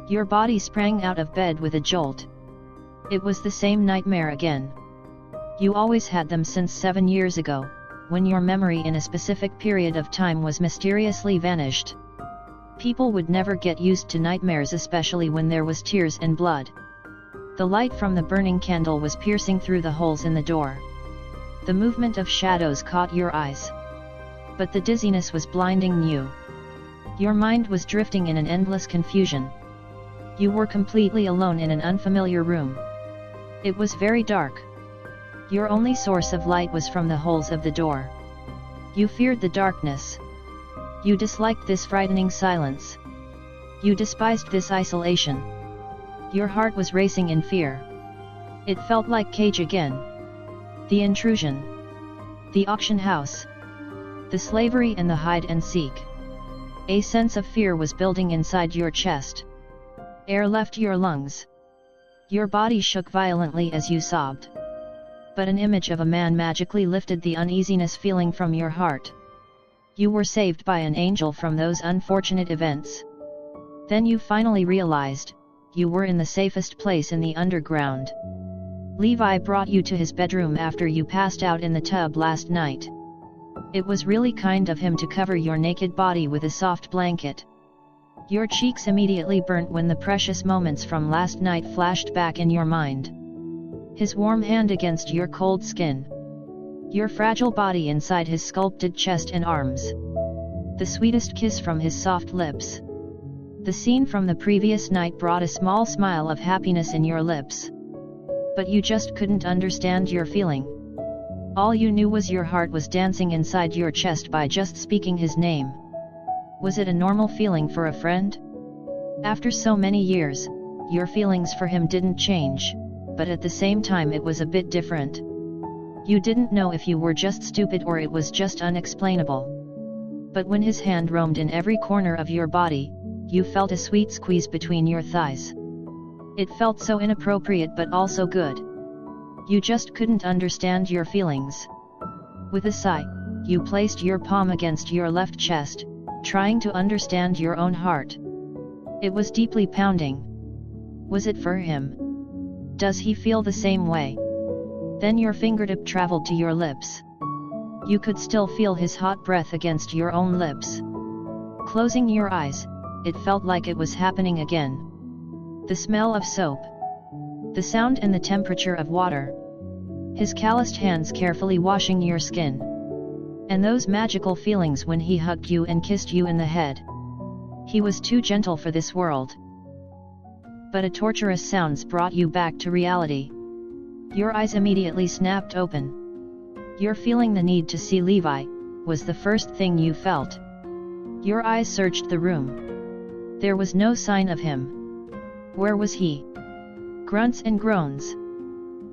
Your body sprang out of bed with a jolt. It was the same nightmare again. You always had them since 7 years ago, when your memory in a specific period of time was mysteriously vanished. People would never get used to nightmares, especially when there was tears and blood. The light from the burning candle was piercing through the holes in the door. The movement of shadows caught your eyes. But the dizziness was blinding you. Your mind was drifting in an endless confusion. You were completely alone in an unfamiliar room. It was very dark. Your only source of light was from the holes of the door. You feared the darkness. You disliked this frightening silence. You despised this isolation. Your heart was racing in fear. It felt like Cage again. The intrusion. The auction house. The slavery and the hide and seek. A sense of fear was building inside your chest. Air left your lungs. Your body shook violently as you sobbed. But an image of a man magically lifted the uneasiness feeling from your heart. You were saved by an angel from those unfortunate events. Then you finally realized, you were in the safest place in the underground. Levi brought you to his bedroom after you passed out in the tub last night. It was really kind of him to cover your naked body with a soft blanket. Your cheeks immediately burnt when the precious moments from last night flashed back in your mind. His warm hand against your cold skin. Your fragile body inside his sculpted chest and arms. The sweetest kiss from his soft lips. The scene from the previous night brought a small smile of happiness in your lips. But you just couldn't understand your feeling. All you knew was your heart was dancing inside your chest by just speaking his name. Was it a normal feeling for a friend? After so many years, your feelings for him didn't change, but at the same time it was a bit different. You didn't know if you were just stupid or it was just unexplainable. But when his hand roamed in every corner of your body, you felt a sweet squeeze between your thighs. It felt so inappropriate but also good. You just couldn't understand your feelings. With a sigh, you placed your palm against your left chest, trying to understand your own heart. It was deeply pounding. Was it for him? Does he feel the same way? Then your fingertip traveled to your lips. You could still feel his hot breath against your own lips. Closing your eyes, it felt like it was happening again. The smell of soap. The sound and the temperature of water. His calloused hands carefully washing your skin. And those magical feelings when he hugged you and kissed you in the head. He was too gentle for this world. But a torturous sounds brought you back to reality. Your eyes immediately snapped open. Your feeling the need to see Levi was the first thing you felt. Your eyes searched the room. There was no sign of him. Where was he? Grunts and groans.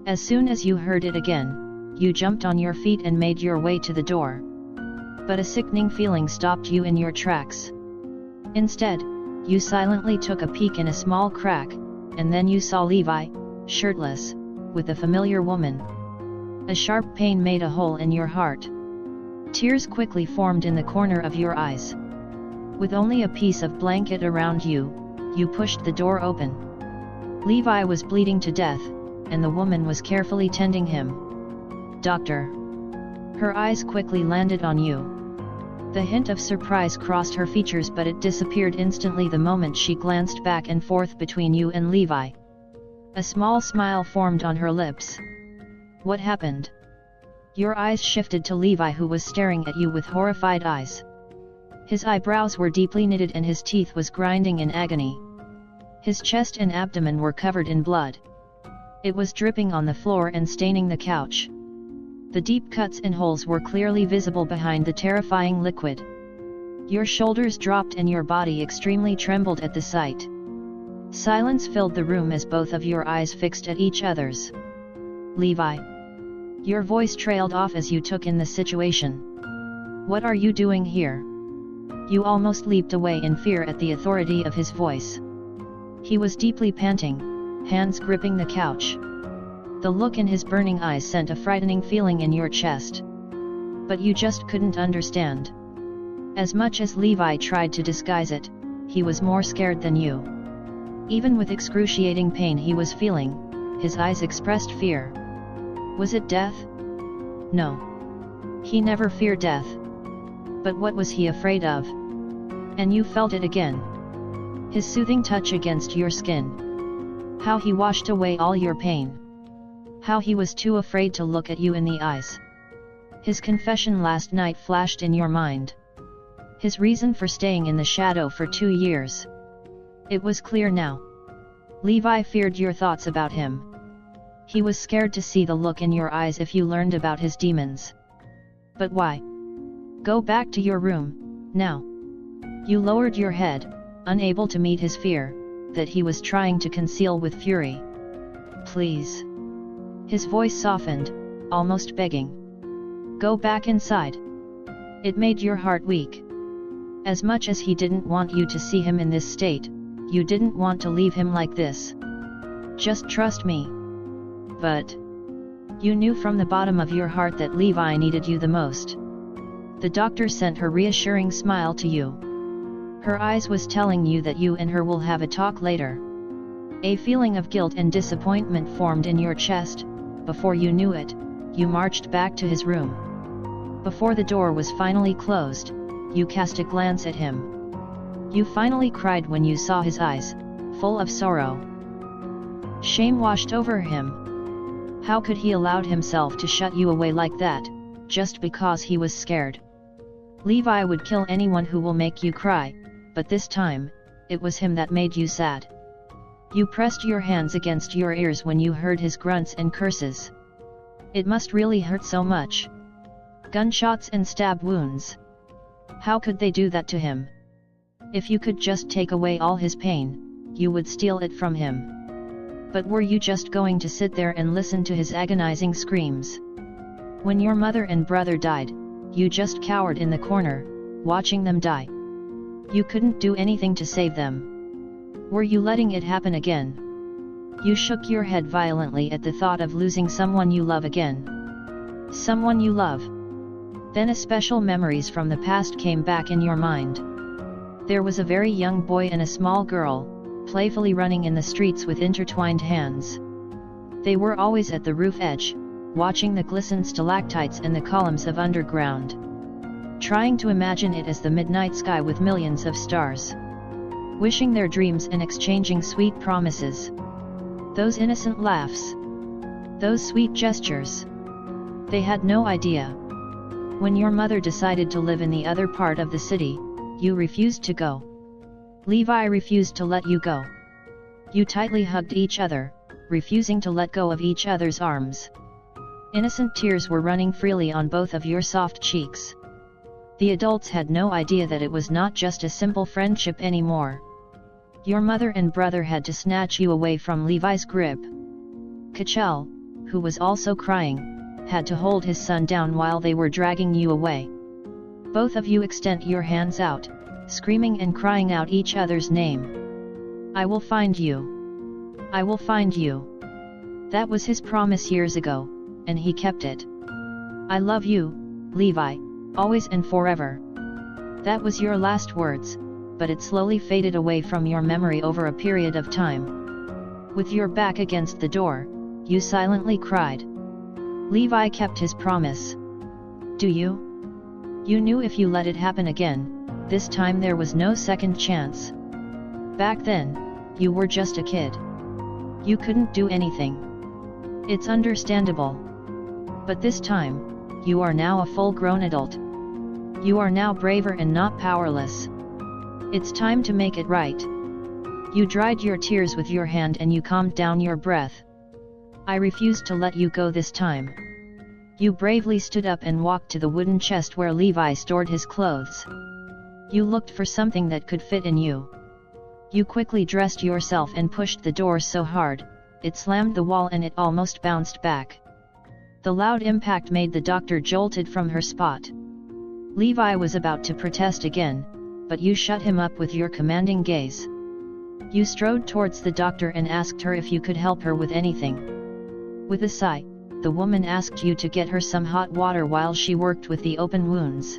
As soon as you heard it again, you jumped on your feet and made your way to the door. But a sickening feeling stopped you in your tracks. Instead, you silently took a peek in a small crack, and then you saw Levi, shirtless, with a familiar woman. A sharp pain made a hole in your heart. Tears quickly formed in the corner of your eyes. With only a piece of blanket around you, you pushed the door open. Levi was bleeding to death, and the woman was carefully tending him. "Doctor." Her eyes quickly landed on you. The hint of surprise crossed her features, but it disappeared instantly the moment she glanced back and forth between you and Levi. A small smile formed on her lips. "What happened?" Your eyes shifted to Levi, who was staring at you with horrified eyes. His eyebrows were deeply knitted and his teeth was grinding in agony. His chest and abdomen were covered in blood. It was dripping on the floor and staining the couch. The deep cuts and holes were clearly visible behind the terrifying liquid. Your shoulders dropped and your body extremely trembled at the sight. Silence filled the room as both of your eyes fixed at each other's. "Levi." Your voice trailed off as you took in the situation. "What are you doing here?" You almost leaped away in fear at the authority of his voice. He was deeply panting, hands gripping the couch. The look in his burning eyes sent a frightening feeling in your chest. But you just couldn't understand. As much as Levi tried to disguise it, he was more scared than you. Even with excruciating pain he was feeling, his eyes expressed fear. Was it death? No. He never feared death. But what was he afraid of? And you felt it again. His soothing touch against your skin. How he washed away all your pain. How he was too afraid to look at you in the eyes. His confession last night flashed in your mind. His reason for staying in the shadow for 2 years. It was clear now. Levi feared your thoughts about him. He was scared to see the look in your eyes if you learned about his demons. But why? Go back to your room, now. You lowered your head, unable to meet his fear, that he was trying to conceal with fury. Please. His voice softened, almost begging. Go back inside. It made your heart weak. As much as he didn't want you to see him in this state, you didn't want to leave him like this. Just trust me. But you knew from the bottom of your heart that Levi needed you the most. The doctor sent her reassuring smile to you. Her eyes was telling you that you and her will have a talk later. A feeling of guilt and disappointment formed in your chest. Before you knew it, you marched back to his room. Before the door was finally closed, you cast a glance at him. You finally cried when you saw his eyes, full of sorrow. Shame washed over him. How could he allowed himself to shut you away like that, just because he was scared? Levi would kill anyone who will make you cry, but this time, it was him that made you sad. You pressed your hands against your ears when you heard his grunts and curses. It must really hurt so much. Gunshots and stab wounds. How could they do that to him? If you could just take away all his pain, you would steal it from him. But were you just going to sit there and listen to his agonizing screams? When your mother and brother died, you just cowered in the corner, watching them die. You couldn't do anything to save them. Were you letting it happen again? You shook your head violently at the thought of losing someone you love again. Someone you love. Then a special memories from the past came back in your mind. There was a very young boy and a small girl, playfully running in the streets with intertwined hands. They were always at the roof edge, watching the glistened stalactites and the columns of underground. Trying to imagine it as the midnight sky with millions of stars. Wishing their dreams and exchanging sweet promises. Those innocent laughs. Those sweet gestures. They had no idea. When your mother decided to live in the other part of the city, you refused to go. Levi refused to let you go. You tightly hugged each other, refusing to let go of each other's arms. Innocent tears were running freely on both of your soft cheeks. The adults had no idea that it was not just a simple friendship anymore. Your mother and brother had to snatch you away from Levi's grip. Kachel, who was also crying, had to hold his son down while they were dragging you away. Both of you extend your hands out, screaming and crying out each other's name. I will find you. I will find you. That was his promise years ago, and he kept it. I love you, Levi, always and forever. That was your last words, but it slowly faded away from your memory over a period of time. With your back against the door, you silently cried. Levi kept his promise. Do you? You knew if you let it happen again, this time there was no second chance. Back then, you were just a kid. You couldn't do anything. It's understandable. But this time, you are now a full-grown adult. You are now braver and not powerless. It's time to make it right. You dried your tears with your hand and you calmed down your breath. I refused to let you go this time. You bravely stood up and walked to the wooden chest where Levi stored his clothes. You looked for something that could fit in you. You quickly dressed yourself and pushed the door so hard, it slammed the wall and it almost bounced back. The loud impact made the doctor jolted from her spot. Levi was about to protest again, but you shut him up with your commanding gaze. You strode towards the doctor and asked her if you could help her with anything. With a sigh, the woman asked you to get her some hot water while she worked with the open wounds.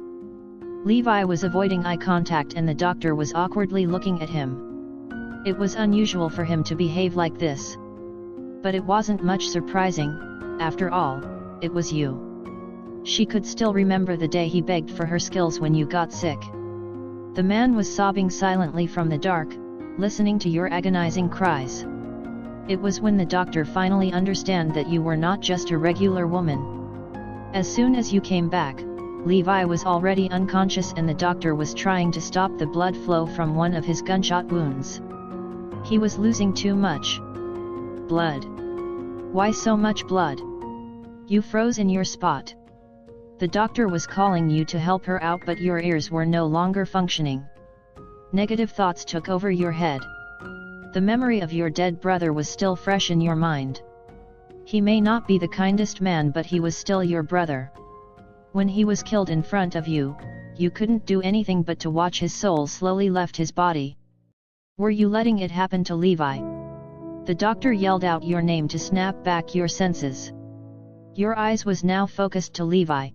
Levi was avoiding eye contact and the doctor was awkwardly looking at him. It was unusual for him to behave like this. But it wasn't much surprising, after all, it was you. She could still remember the day he begged for her skills when you got sick. The man was sobbing silently from the dark, listening to your agonizing cries. It was when the doctor finally understood that you were not just a regular woman. As soon as you came back, Levi was already unconscious and the doctor was trying to stop the blood flow from one of his gunshot wounds. He was losing too much blood. Why so much blood? You froze in your spot. The doctor was calling you to help her out, but your ears were no longer functioning. Negative thoughts took over your head. The memory of your dead brother was still fresh in your mind. He may not be the kindest man, but he was still your brother. When he was killed in front of you, you couldn't do anything but to watch his soul slowly left his body. Were you letting it happen to Levi? The doctor yelled out your name to snap back your senses. Your eyes was now focused to Levi.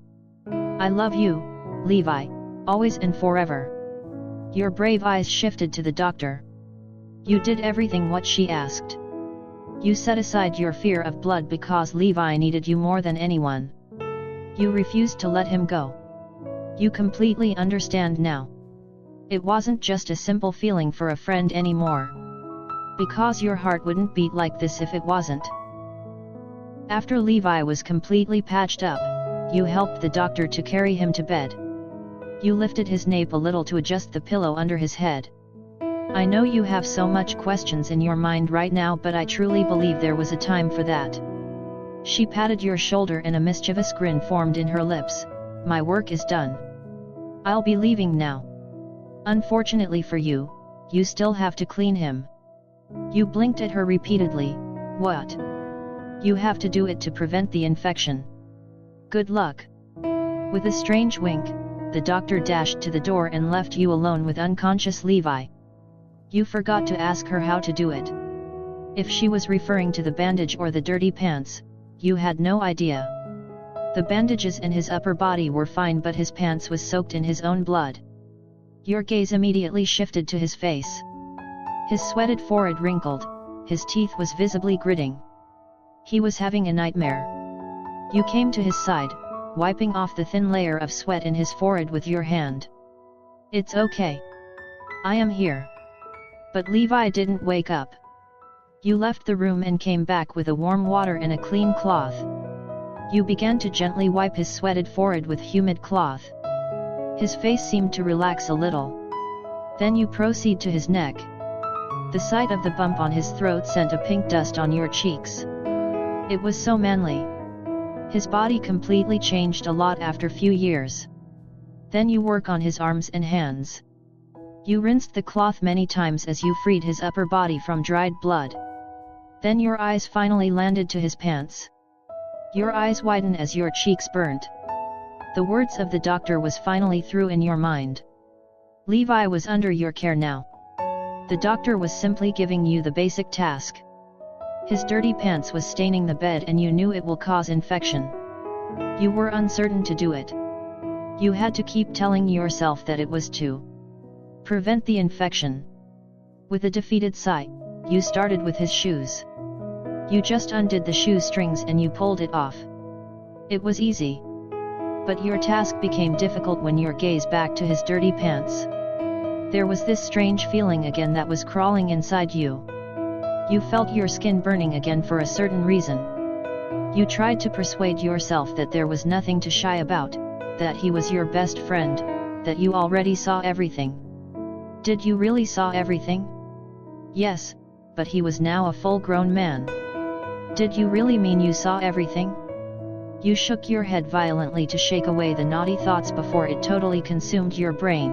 I love you, Levi, always and forever. Your brave eyes shifted to the doctor. You did everything what she asked. You set aside your fear of blood because Levi needed you more than anyone. You refused to let him go. You completely understand now. It wasn't just a simple feeling for a friend anymore. Because your heart wouldn't beat like this if it wasn't. After Levi was completely patched up, you helped the doctor to carry him to bed. You lifted his nape a little to adjust the pillow under his head. I know you have so much questions in your mind right now, but I truly believe there was a time for that. She patted your shoulder and a mischievous grin formed in her lips. My work is done. I'll be leaving now. Unfortunately for you, you still have to clean him. You blinked at her repeatedly. What? You have to do it to prevent the infection. Good luck. With a strange wink, the doctor dashed to the door and left you alone with unconscious Levi. You forgot to ask her how to do it. If she was referring to the bandage or the dirty pants, you had no idea. The bandages in his upper body were fine, but his pants was soaked in his own blood. Your gaze immediately shifted to his face. His sweated forehead wrinkled, his teeth was visibly gritting. He was having a nightmare. You came to his side, wiping off the thin layer of sweat in his forehead with your hand. It's okay. I am here. But Levi didn't wake up. You left the room and came back with a warm water and a clean cloth. You began to gently wipe his sweated forehead with humid cloth. His face seemed to relax a little. Then you proceed to his neck. The sight of the bump on his throat sent a pink dust on your cheeks. It was so manly. His body completely changed a lot after few years. Then you work on his arms and hands. You rinsed the cloth many times as you freed his upper body from dried blood. Then your eyes finally landed to his pants. Your eyes widened as your cheeks burnt. The words of the doctor was finally through in your mind. Levi was under your care now. The doctor was simply giving you the basic task. His dirty pants was staining the bed and you knew it will cause infection. You were uncertain to do it. You had to keep telling yourself that it was to prevent the infection. With a defeated sigh, you started with his shoes. You just undid the shoe strings and you pulled it off. It was easy. But your task became difficult when your gaze back to his dirty pants. There was this strange feeling again that was crawling inside you. You felt your skin burning again for a certain reason. You tried to persuade yourself that there was nothing to shy about, that he was your best friend, that you already saw everything. Did you really saw everything? Yes, but he was now a full-grown man. Did you really mean you saw everything? You shook your head violently to shake away the naughty thoughts before it totally consumed your brain.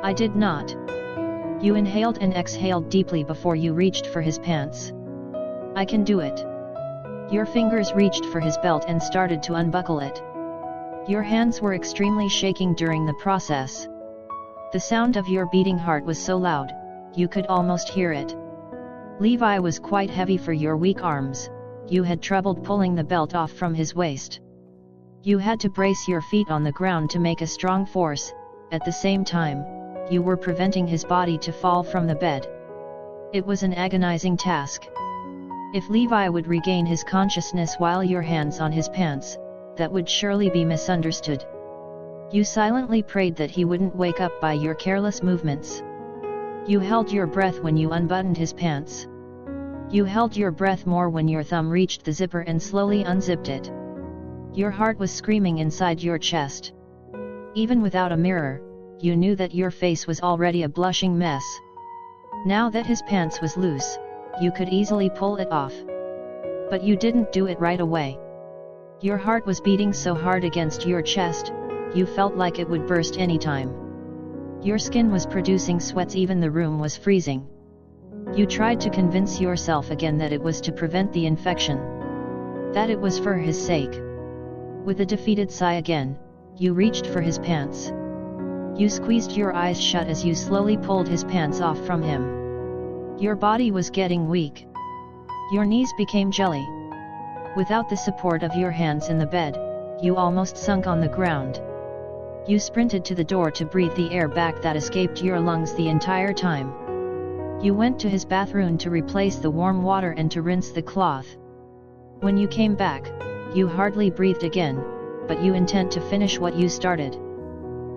I did not. You inhaled and exhaled deeply before you reached for his pants. I can do it. Your fingers reached for his belt and started to unbuckle it. Your hands were extremely shaking during the process. The sound of your beating heart was so loud, you could almost hear it. Levi was quite heavy for your weak arms. You had trouble pulling the belt off from his waist. You had to brace your feet on the ground to make a strong force. At the same time, you were preventing his body to fall from the bed. It was an agonizing task. If Levi would regain his consciousness while your hands on his pants, that would surely be misunderstood. You silently prayed that he wouldn't wake up by your careless movements. You held your breath when you unbuttoned his pants. You held your breath more when your thumb reached the zipper and slowly unzipped it. Your heart was screaming inside your chest. Even without a mirror, you knew that your face was already a blushing mess. Now that his pants was loose, you could easily pull it off. But you didn't do it right away. Your heart was beating so hard against your chest, you felt like it would burst anytime. Your skin was producing sweats, even the room was freezing. You tried to convince yourself again that it was to prevent the infection. That it was for his sake. With a defeated sigh again, you reached for his pants. You squeezed your eyes shut as you slowly pulled his pants off from him. Your body was getting weak. Your knees became jelly. Without the support of your hands in the bed, you almost sunk on the ground. You sprinted to the door to breathe the air back that escaped your lungs the entire time. You went to his bathroom to replace the warm water and to rinse the cloth. When you came back, you hardly breathed again, but you intend to finish what you started.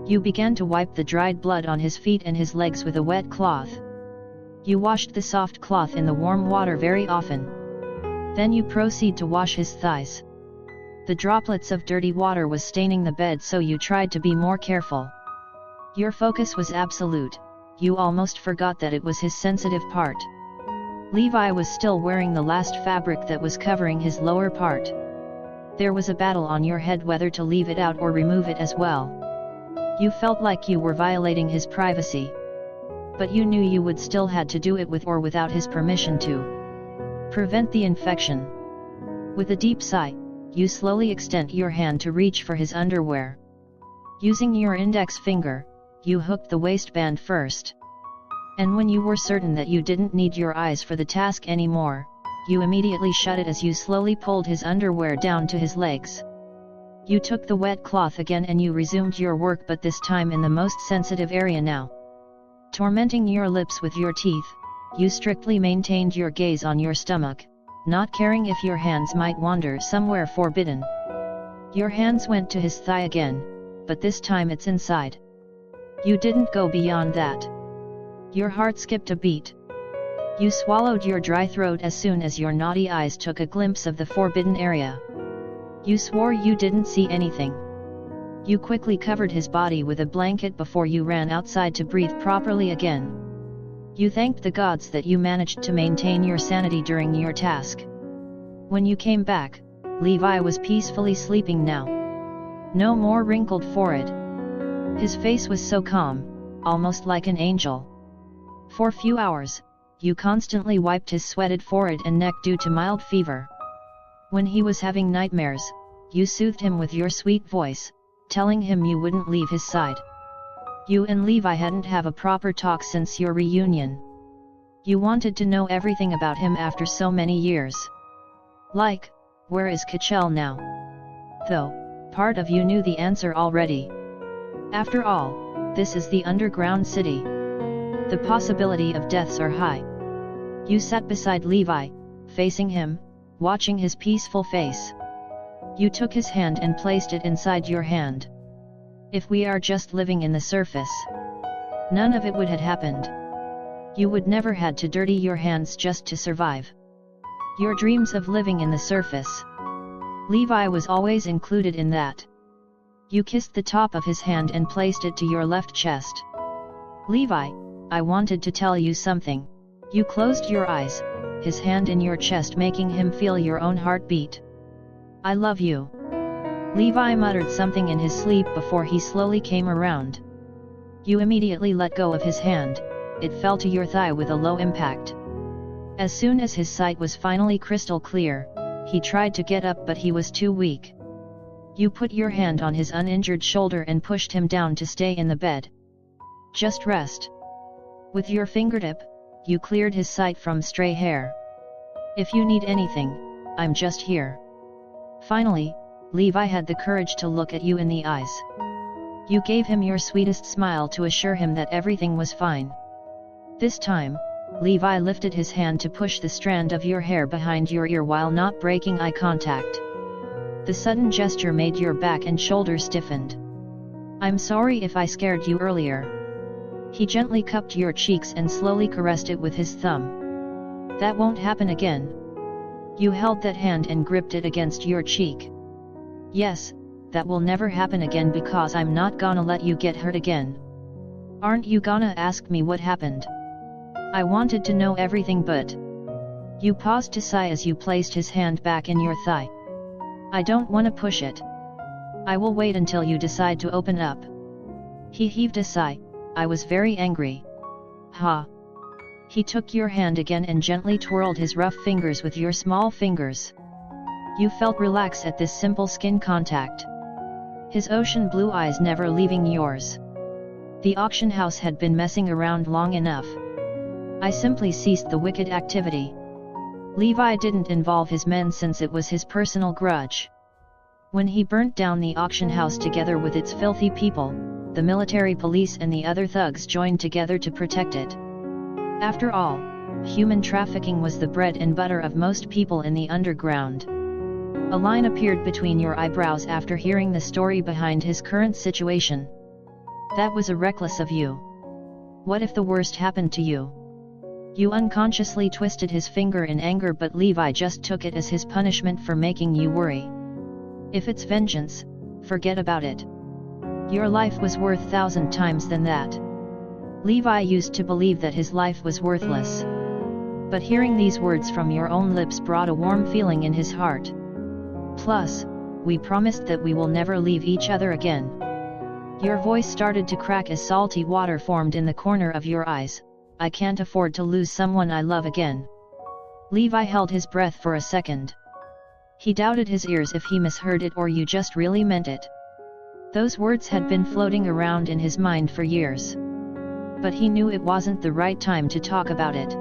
You began to wipe the dried blood on his feet and his legs with a wet cloth. You washed the soft cloth in the warm water very often. Then you proceed to wash his thighs. The droplets of dirty water was staining the bed, so you tried to be more careful. Your focus was absolute. You almost forgot that it was his sensitive part. Levi was still wearing the last fabric that was covering his lower part. There was a battle on your head whether to leave it out or remove it as well. You felt like you were violating his privacy. But you knew you would still had to do it with or without his permission to prevent the infection. With a deep sigh, you slowly extend your hand to reach for his underwear. Using your index finger, you hooked the waistband first. And when you were certain that you didn't need your eyes for the task anymore, you immediately shut it as you slowly pulled his underwear down to his legs. You took the wet cloth again and you resumed your work, but this time in the most sensitive area now. Tormenting your lips with your teeth, you strictly maintained your gaze on your stomach, not caring if your hands might wander somewhere forbidden. Your hands went to his thigh again, but this time it's inside. You didn't go beyond that. Your heart skipped a beat. You swallowed your dry throat as soon as your naughty eyes took a glimpse of the forbidden area. You swore you didn't see anything. You quickly covered his body with a blanket before you ran outside to breathe properly again. You thanked the gods that you managed to maintain your sanity during your task. When you came back, Levi was peacefully sleeping now. No more wrinkled forehead. His face was so calm, almost like an angel. For a few hours, you constantly wiped his sweated forehead and neck due to mild fever. When he was having nightmares, you soothed him with your sweet voice, telling him you wouldn't leave his side. You and Levi hadn't have a proper talk since your reunion. You wanted to know everything about him after so many years. Like, where is Kachel now? Though, part of you knew the answer already. After all, this is the underground city. The possibility of deaths are high. You sat beside Levi, facing him, watching his peaceful face. You took his hand and placed it inside your hand. If we are just living in the surface, none of it would have happened. You would never had to dirty your hands just to survive. Your dreams of living in the surface, Levi was always included in that. You kissed the top of his hand and placed it to your left chest. Levi, I wanted to tell you something. You closed your eyes, his hand in your chest making him feel your own heartbeat. I love you. Levi muttered something in his sleep before he slowly came around. You immediately let go of his hand, it fell to your thigh with a low impact. As soon as his sight was finally crystal clear, he tried to get up but he was too weak. You put your hand on his uninjured shoulder and pushed him down to stay in the bed. Just rest. With your fingertip, you cleared his sight from stray hair. If you need anything, I'm just here. Finally, Levi had the courage to look at you in the eyes. You gave him your sweetest smile to assure him that everything was fine. This time, Levi lifted his hand to push the strand of your hair behind your ear while not breaking eye contact. The sudden gesture made your back and shoulders stiffened. "I'm sorry if I scared you earlier." He gently cupped your cheeks and slowly caressed it with his thumb. "That won't happen again." You held that hand and gripped it against your cheek. "Yes, that will never happen again because I'm not gonna let you get hurt again." "Aren't you gonna ask me what happened?" "I wanted to know everything but..." You paused to sigh as you placed his hand back in your thigh. "I don't wanna push it. I will wait until you decide to open up." He heaved a sigh. "I was very angry." "Ha." He took your hand again and gently twirled his rough fingers with your small fingers. You felt relaxed at this simple skin contact. His ocean blue eyes never leaving yours. The auction house had been messing around long enough. I simply ceased the wicked activity. Levi didn't involve his men since it was his personal grudge. When he burnt down the auction house together with its filthy people, the military police and the other thugs joined together to protect it. After all, human trafficking was the bread and butter of most people in the underground. A line appeared between your eyebrows after hearing the story behind his current situation. That was reckless of you. What if the worst happened to you? You unconsciously twisted his finger in anger, but Levi just took it as his punishment for making you worry. If it's vengeance, forget about it. Your life was worth 1,000 times than that. Levi used to believe that his life was worthless. But hearing these words from your own lips brought a warm feeling in his heart. Plus, we promised that we will never leave each other again. Your voice started to crack as salty water formed in the corner of your eyes. I can't afford to lose someone I love again. Levi held his breath for a second. He doubted his ears if he misheard it or you just really meant it. Those words had been floating around in his mind for years. But he knew it wasn't the right time to talk about it.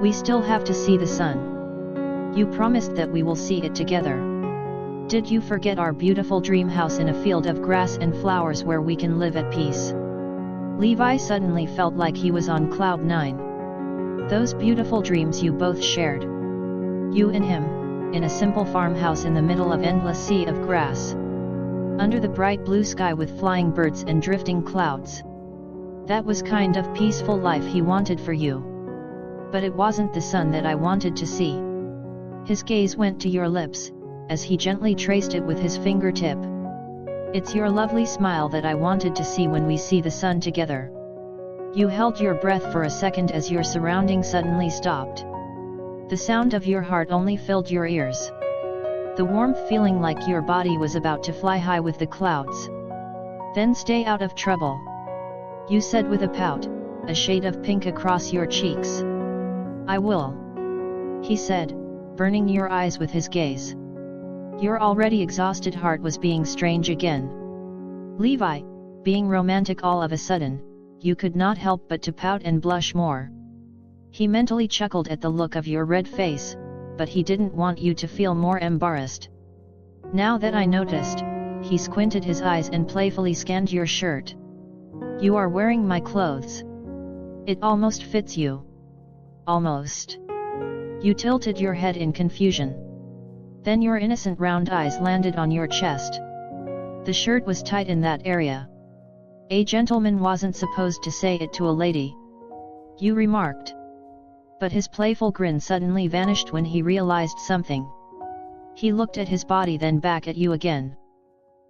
We still have to see the sun. You promised that we will see it together. Did you forget our beautiful dream house in a field of grass and flowers where we can live at peace? Levi suddenly felt like he was on cloud 9. Those beautiful dreams you both shared. You and him, in a simple farmhouse in the middle of endless sea of grass. Under the bright blue sky with flying birds and drifting clouds. That was kind of peaceful life he wanted for you. But it wasn't the sun that I wanted to see. His gaze went to your lips, as he gently traced it with his fingertip. It's your lovely smile that I wanted to see when we see the sun together. You held your breath for a second as your surroundings suddenly stopped. The sound of your heart only filled your ears. The warmth feeling like your body was about to fly high with the clouds. Then stay out of trouble. You said with a pout, a shade of pink across your cheeks. I will. He said, burning your eyes with his gaze. Your already exhausted heart was being strange again. Levi, being romantic all of a sudden, you could not help but to pout and blush more. He mentally chuckled at the look of your red face, but he didn't want you to feel more embarrassed. Now that I noticed, he squinted his eyes and playfully scanned your shirt. You are wearing my clothes. It almost fits you. Almost. You tilted your head in confusion. Then your innocent round eyes landed on your chest. The shirt was tight in that area. A gentleman wasn't supposed to say it to a lady. You remarked. But his playful grin suddenly vanished when he realized something. He looked at his body, then back at you again.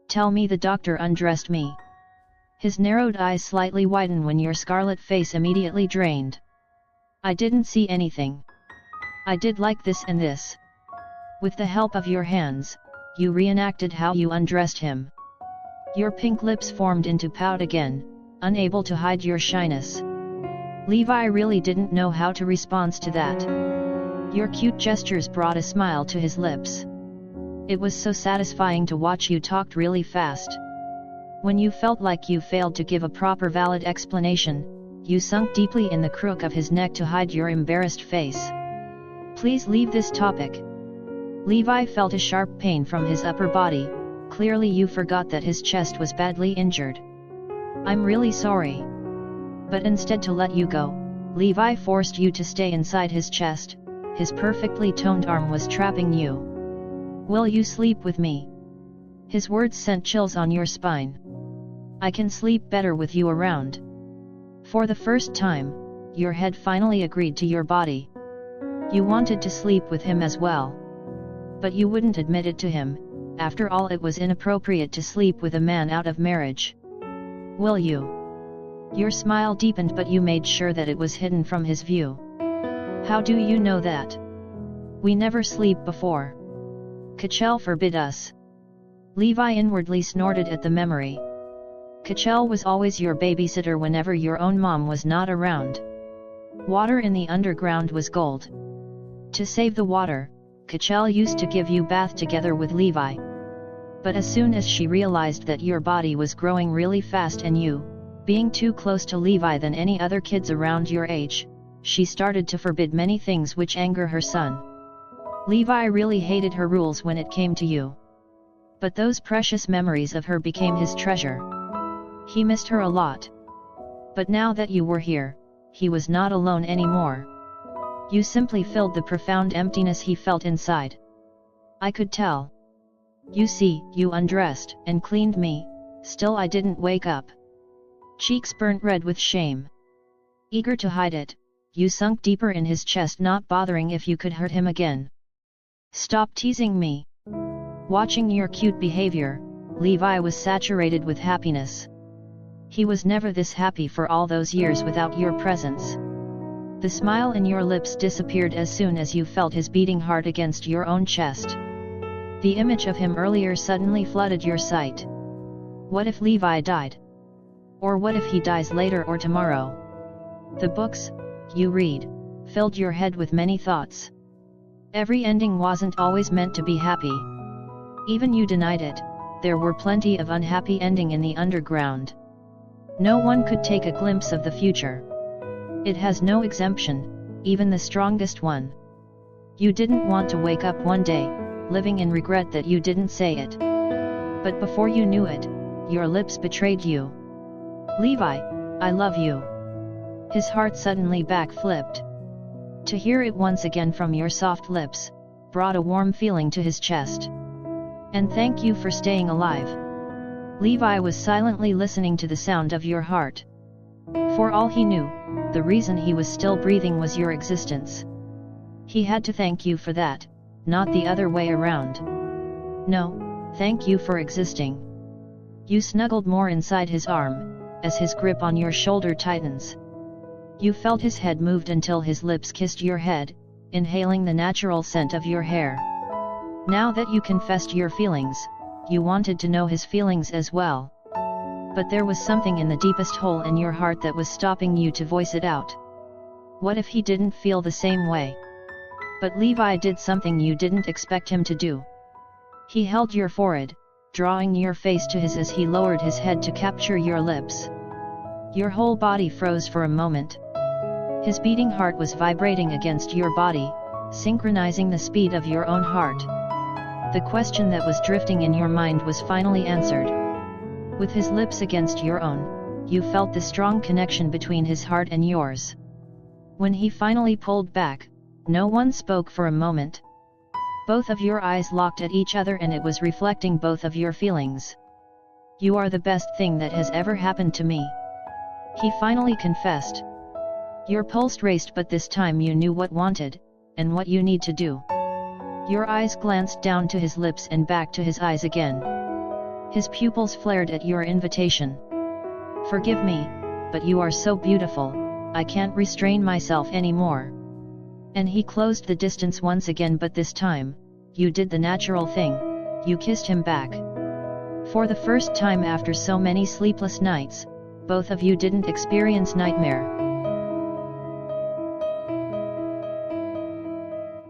Tell me the doctor undressed me. His narrowed eyes slightly widened when your scarlet face immediately drained. I didn't see anything. I did like this and this. With the help of your hands, you reenacted how you undressed him. Your pink lips formed into pout again, unable to hide your shyness. Levi really didn't know how to respond to that. Your cute gestures brought a smile to his lips. It was so satisfying to watch you talk really fast. When you felt like you failed to give a proper valid explanation, you sunk deeply in the crook of his neck to hide your embarrassed face. Please leave this topic. Levi felt a sharp pain from his upper body. Clearly you forgot that his chest was badly injured. I'm really sorry. But instead to let you go, Levi forced you to stay inside his chest, his perfectly toned arm was trapping you. Will you sleep with me? His words sent chills on your spine. I can sleep better with you around. For the first time, your head finally agreed to your body. You wanted to sleep with him as well. But you wouldn't admit it to him, after all it was inappropriate to sleep with a man out of marriage. Will you? Your smile deepened but you made sure that it was hidden from his view. How do you know that? We never sleep before. Kachel forbid us. Levi inwardly snorted at the memory. Kachel was always your babysitter whenever your own mom was not around. Water in the underground was gold. To save the water, Kachel used to give you bath together with Levi. But as soon as she realized that your body was growing really fast and you, being too close to Levi than any other kids around your age, she started to forbid many things which anger her son. Levi really hated her rules when it came to you. But those precious memories of her became his treasure. He missed her a lot. But now that you were here, he was not alone anymore. You simply filled the profound emptiness he felt inside. I could tell. You see, you undressed and cleaned me, still I didn't wake up. Cheeks burnt red with shame. Eager to hide it, you sunk deeper in his chest, not bothering if you could hurt him again. Stop teasing me. Watching your cute behavior, Levi was saturated with happiness. He was never this happy for all those years without your presence. The smile in your lips disappeared as soon as you felt his beating heart against your own chest. The image of him earlier suddenly flooded your sight. What if Levi died? Or what if he dies later or tomorrow? The books you read filled your head with many thoughts. Every ending wasn't always meant to be happy. Even you denied it, there were plenty of unhappy ending in the underground. No one could take a glimpse of the future. It has no exemption, even the strongest one. You didn't want to wake up one day, living in regret that you didn't say it. But before you knew it, your lips betrayed you. Levi, I love you. His heart suddenly backflipped. To hear it once again from your soft lips, brought a warm feeling to his chest. And thank you for staying alive. Levi was silently listening to the sound of your heart. For all he knew, the reason he was still breathing was your existence. He had to thank you for that, not the other way around. No, thank you for existing. You snuggled more inside his arm, as his grip on your shoulder tightens. You felt his head moved until his lips kissed your head, inhaling the natural scent of your hair. Now that you confessed your feelings, you wanted to know his feelings as well. But there was something in the deepest hole in your heart that was stopping you to voice it out. What if he didn't feel the same way? But Levi did something you didn't expect him to do. He held your forehead, drawing your face to his as he lowered his head to capture your lips. Your whole body froze for a moment. His beating heart was vibrating against your body, synchronizing the speed of your own heart. The question that was drifting in your mind was finally answered. With his lips against your own, you felt the strong connection between his heart and yours. When he finally pulled back, no one spoke for a moment. Both of your eyes locked at each other and it was reflecting both of your feelings. You are the best thing that has ever happened to me. He finally confessed. Your pulse raced, but this time you knew what wanted, and what you need to do. Your eyes glanced down to his lips and back to his eyes again. His pupils flared at your invitation. Forgive me, but you are so beautiful, I can't restrain myself anymore. And he closed the distance once again, but this time, you did the natural thing, you kissed him back. For the first time after so many sleepless nights, both of you didn't experience nightmare.